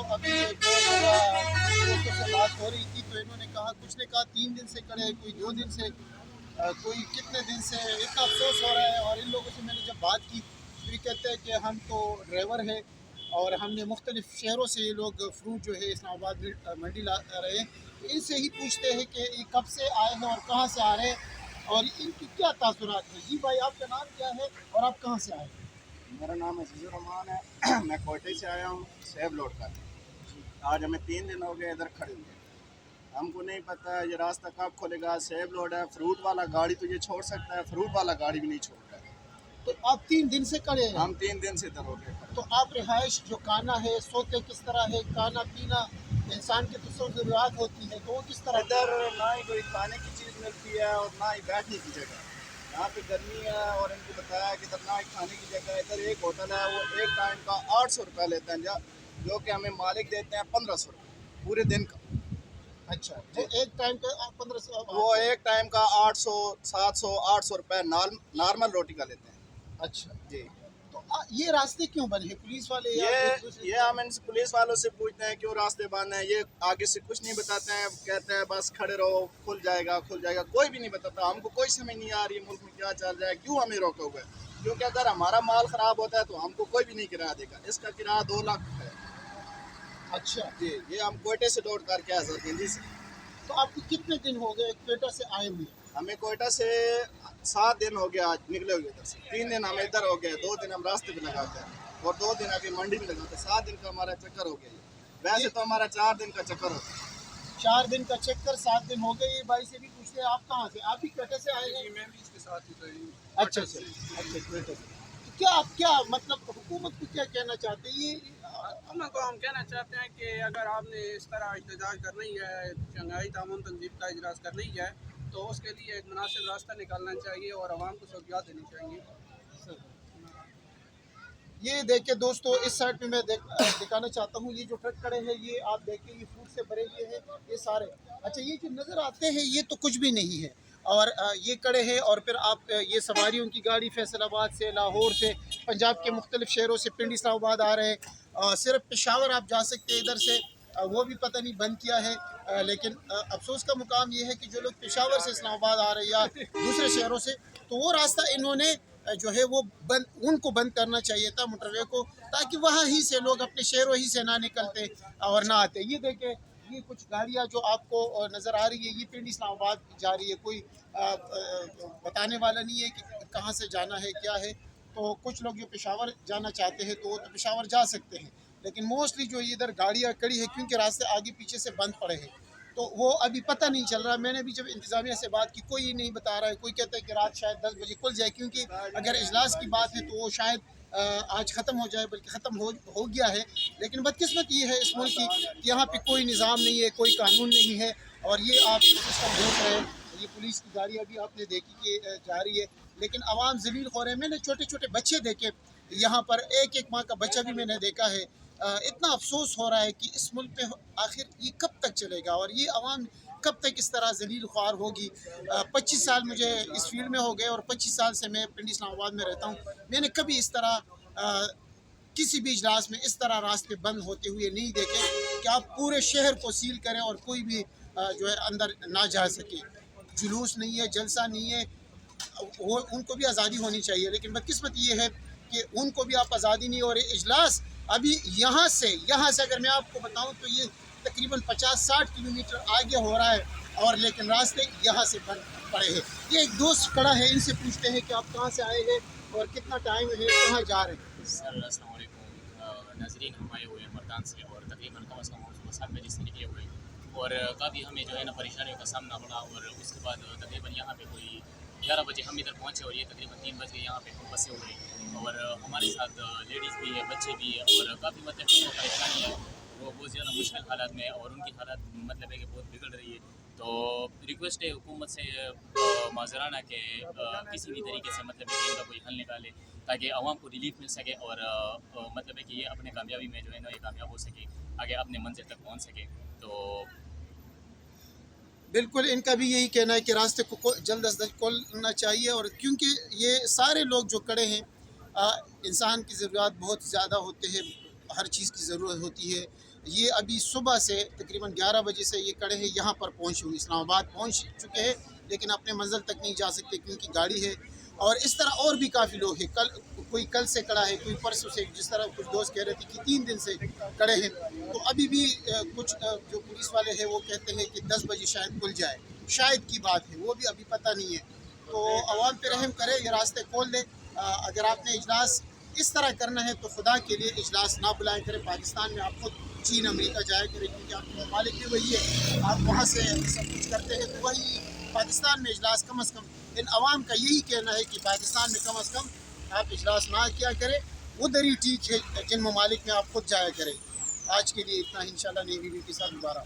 अभी एक और दोस्तों से बात हो रही थी तो इन्होंने कहा, कुछ ने कहा 3 दिन से खड़े हैं, कोई 2 दिन से, कोई कितने दिन से। इतना अफसोस हो रहा है। और इन लोगों से मैंने जब बात की तो ये कहते हैं कि हम तो ड्राइवर है और हमने मुख्तलिफ़ शहरों से ये लोग फ्रूट जो है इस्लामाबाद में मंडी ला रहे हैं। तो इनसे ही पूछते हैं कि ये कब से आए हैं और कहाँ से आ रहे हैं और इनकी क्या तासुरात है। जी भाई, आपका नाम क्या है और आप कहाँ से आए हैं? मेरा नाम अजीज़ुर रहमान है। मैं कोयटे से आया हूँ सेब लौट कर। आज हमें 3 दिन हो गए इधर खड़े हुए। हमको नहीं पता है ये रास्ता कब खुलेगा। सेब लोड है, फ्रूट वाला गाड़ी तो ये छोड़ सकता है, फ्रूट वाला गाड़ी भी नहीं छोड़ रहा है। तो आप 3 दिन से खड़े हैं। हम 3 दिन से इधर हो गए खड़े। तो आप रिहाइश जो खाना है, सोते किस तरह है, खाना पीना इंसान की तो ज़रूरत होती है, तो वो किस तरह? इधर ना ही कोई खाने की चीज़ मिलती है और ना ही बैठने की जगह। यहाँ पे गर्मी है और इनको बताया कि इधर ना ही खाने की जगह। इधर एक होटल है, वो एक टाइम का 800 रुपये लेते हैं, जो कि हमें मालिक देते हैं 1500 रुपये पूरे दिन का। अच्छा, वो एक टाइम का 1500? वो एक टाइम का 800, 700, 800 रुपये नॉर्मल रोटी का लेते हैं। अच्छा जी। तो ये रास्ते क्यों बने हैं? पुलिस वाले या ये हम इनसे पुलिस वालों से पूछते हैं क्यों रास्ते बंद हैं। ये आगे से कुछ नहीं बताते हैं, कहते हैं बस खड़े रहो, खुल जाएगा खुल जाएगा। कोई भी नहीं बताता। हमको कोई समझ नहीं आ रही है मुल्क में क्या चल रहा है, क्यों हमें रोका हुआ है। क्योंकि अगर हमारा माल ख़राब होता है तो हमको कोई भी नहीं किराया देगा। इसका किराया 2 लाख है। अच्छा जी, ये हम कोयटे से लौट करके आए सर से। तो आपको कितने दिन हो गए क्वेटा से आए हुए? हमें कोयटा से 7 दिन हो गया आज निकले हुए इधर से। 3 दिन हमें इधर हो गए, 2 दिन हम रास्ते पे लगाते हैं और 2 दिन अभी मंडी में लगाते हैं। 7 दिन का हमारा चक्कर हो गया ये। वैसे तो हमारा 4 दिन का चक्कर होता है। 4 दिन का चक्कर, 7 दिन हो गए। ये भाई से भी पूछते हैं, आप कहाँ से? आप भी क्वेटा से आए हैं? मैं भी इसके साथ ही रही हूँ। अच्छा क्वेटा से। तो क्या मतलब हुकूमत को क्या कहना चाहते हैं? ये हुकूमत को हम कहना चाहते हैं कि अगर आपने इस तरह एहतजाज करना ही है, शंघाई तामुन तंजीम का इजलास करना ही है, तो उसके लिए एक मुनासिब रास्ता निकालना चाहिए और आवाम को सहूलियात देनी चाहिए। ये देखिए दोस्तों, इस साइड पे मैं दिखाना चाहता हूँ। ये जो ट्रक खड़े हैं, ये आप देखिए, ये फ्रूट से भरे हुए हैं ये सारे। अच्छा, ये जो नज़र आते हैं ये तो कुछ भी नहीं है। और ये खड़े हैं और फिर आप ये सवारियों की गाड़ी फैसलाबाद से, लाहौर से, पंजाब के मुख्तलिफ़ शहरों से पिंडी इस्लामाबाद आ रहे हैं। सिर्फ पेशावर आप जा सकते हैं इधर से, वो भी पता नहीं बंद किया है। लेकिन अफसोस का मुकाम ये है कि जो लोग पेशावर से इस्लामाबाद आ रहे हैं या दूसरे शहरों से, तो वो रास्ता इन्होंने जो है वो उनको बंद करना चाहिए था, मोटरवे को, ताकि वहाँ ही से लोग अपने शहरों ही से ना निकलते और ना आते। ये देखें, ये कुछ गाड़ियाँ जो आपको नज़र आ रही है, ये पिंडी इस्लामाबाद जा रही है। कोई बताने वाला नहीं है कि कहाँ से जाना है, क्या है। तो कुछ लोग जो पेशावर जाना चाहते हैं तो वो तो पेशावर जा सकते हैं, लेकिन मोस्टली जो इधर गाड़ियाँ खड़ी है क्योंकि रास्ते आगे पीछे से बंद पड़े हैं, तो वो अभी पता नहीं चल रहा। मैंने भी जब इंतज़ामिया से बात की, कोई नहीं बता रहा है। कोई कहता है कि रात शायद 10 बजे खुल जाए, क्योंकि अगर इजलास की बात है तो वो शायद आज ख़त्म हो जाए, बल्कि ख़त्म हो गया है। लेकिन बदकिस्मत ये है इस मुल्क की कि यहाँ पे कोई निज़ाम नहीं है, कोई कानून नहीं है। और ये आप सिस्टम देख रहे हैं, ये पुलिस की गाड़ियाँ भी आपने देखी कि जा रही है, लेकिन आवाम ज़लील हो रहे हैं। मैंने छोटे छोटे बच्चे देखे यहाँ पर, एक एक माँ का बच्चा भी मैंने देखा है। इतना अफसोस हो रहा है कि इस मुल्क में आखिर ये कब तक चलेगा और ये अवाम कब तक इस तरह जलील ख्वार होगी। 25 साल मुझे इस फील्ड में हो गए और 25 साल से मैं पिंडी इस्लामाबाद में रहता हूँ। मैंने कभी इस तरह किसी भी इजलास में इस तरह रास्ते बंद होते हुए नहीं देखे कि आप पूरे शहर को सील करें और कोई भी जो है अंदर ना जा सके। जुलूस नहीं है, जलसा नहीं है, वो उनको भी आज़ादी होनी चाहिए। लेकिन बदकिस्मत ये है कि उनको भी आप आज़ादी नहीं। और इजलास अभी यहाँ से अगर मैं आपको बताऊँ तो ये तकरीबन 50-60 किलोमीटर आगे हो रहा है, और लेकिन रास्ते यहाँ से बंद पड़े हैं। ये एक दोस्त खड़ा है, इनसे पूछते हैं कि आप कहाँ से आए हैं और कितना टाइम है, कहाँ जा रहे हैं? सर अस्सलाम वालेकुम नाज़रीन, हम आए हुए हैं मर्दान से और तकरीबन कम से कम सुबह 7 बजे से निकले हुए और काफ़ी हमें जो है ना परेशानियों का सामना पड़ा। और उसके बाद तकरीबन यहाँ पे कोई 11 बजे हम इधर पहुँचे और ये तकरीबन 3 बजे यहाँ पे हम बसे हुए और हमारे साथ लेडीज़ भी है, बच्चे भी है और काफ़ी मतलब परेशानी है। वो बहुत ज़्यादा मुश्किल हालात में और उनकी हालत मतलब है कि बहुत बिगड़ रही है। तो रिक्वेस्ट है हुकूमत से माजराना के किसी भी तरीके से मतलब है कि इनका कोई हल निकाले ताकि आवाम को रिलीफ मिल सके और मतलब है कि ये अपने कामयाबी में जो है ना ये कामयाब हो सके, आगे अपने मंजिल तक पहुंच सके। तो बिल्कुल इनका भी यही कहना है कि रास्ते को जल्द अज जल्द खोलना चाहिए। और क्योंकि ये सारे लोग जो खड़े हैं, इंसान की ज़रूरत बहुत ज़्यादा होते हैं, ہر چیز کی ضرورت ہوتی ہے. یہ ابھی صبح سے تقریباً 11 بجے سے یہ کڑے ہیں یہاں پر پہنچے ہوئے, اسلام آباد پہنچ چکے ہیں لیکن اپنے منزل تک نہیں جا سکتے کیونکہ گاڑی ہے. اور اس طرح اور بھی کافی لوگ ہیں, کوئی کل سے کڑا ہے, کوئی پرسوں سے, جس طرح کچھ دوست کہہ رہے تھے کہ 3 دن سے کڑے ہیں. تو ابھی بھی کچھ جو پولیس والے ہیں وہ کہتے ہیں کہ 10 بجے شاید کھل جائے, شاید کی بات ہے, وہ بھی ابھی پتہ نہیں ہے. تو عوام پہ رحم کرے, یہ راستے کھول دے. اگر آپ نے اجلاس اس طرح کرنا ہے تو خدا کے لیے اجلاس نہ بلائیں کریں. پاکستان میں آپ خود چین امریکہ جایا کریں کیونکہ آپ کے ممالک بھی وہی ہے, آپ وہاں سے سب کچھ کرتے ہیں. تو وہی پاکستان میں اجلاس کم از کم ان عوام کا یہی کہنا ہے کہ پاکستان میں کم از کم آپ اجلاس نہ کیا کریں. ادھر ہی ٹھیک ہے جن ممالک میں آپ خود جایا کریں. آج کے لیے اتنا ہی, انشاءاللہ نئی ویڈیو کے ساتھ دوبارہ.